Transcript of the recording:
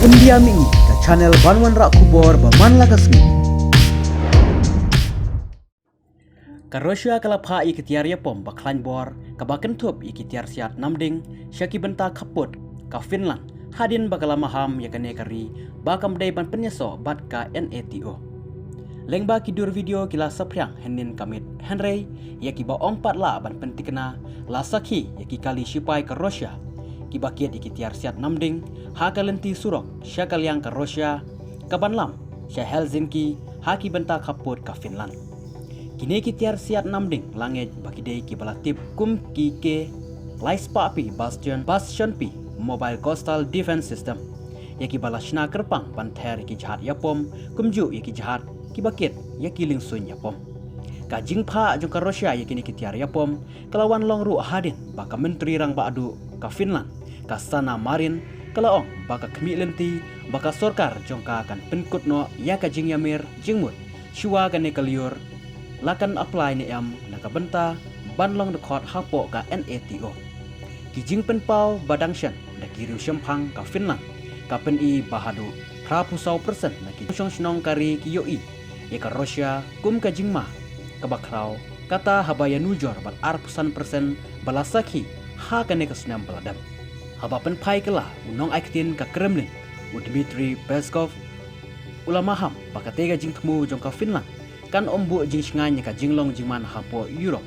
India mi ka channel Banwan Rak Kubor Baman Lagasmi. Ka Russia kalapha ikitiar yapom baklan bor ka bakentup ikitiar siat namding syaki benta kaput ka Finland hadin bagala maham yakane kari bakam dai ban penyeso bat ka NATO. Lengba kidur video kila sapriang henin kamit Henry yaki ba ompat la ban pentikna la sakhi yaki kali sipai ka Russia kibakiat ikitiar siat namding hakalenti surok syakal yang ka Russia kabanlam sya Helsinki haki benta kaput ka Finland. Kini kitiar siat namding langit bagi dei kibalatip kum kike laispa api bastion pi mobile coastal defense system yaki balashna kerpang panther ki jahat yapom kumju yaki jahat kibakit yaki lingsun yapom ka jingpha jong ka Russia yaki ni kitiar yapom kelawan longru hadin baka menteri rang baadu ka Finland ka sana marin kalaong baka kemi lenti baka sorkar jong ka kan penkutno yaka jing yamir jingmut shua kane kaliur lakan apply ni am nakabenta banlong de khot hapo ka NATO ki jing penpau badangshan da kiru shempang ka Finland ka pen i bahadu prapusau persen na ki song snong kari ki yoi ya ka Russia kum ka jingma ka bakrau kata habaya nujor bat arpusan persen balasaki ha kane ka snam baladam haba pen pai kala unong aktin ka Kremlin u Dmitry Peskov ulama ham bakatega jing temu jong ka Finland kan ombu jing snganya ka jinglong jingman hapo Europe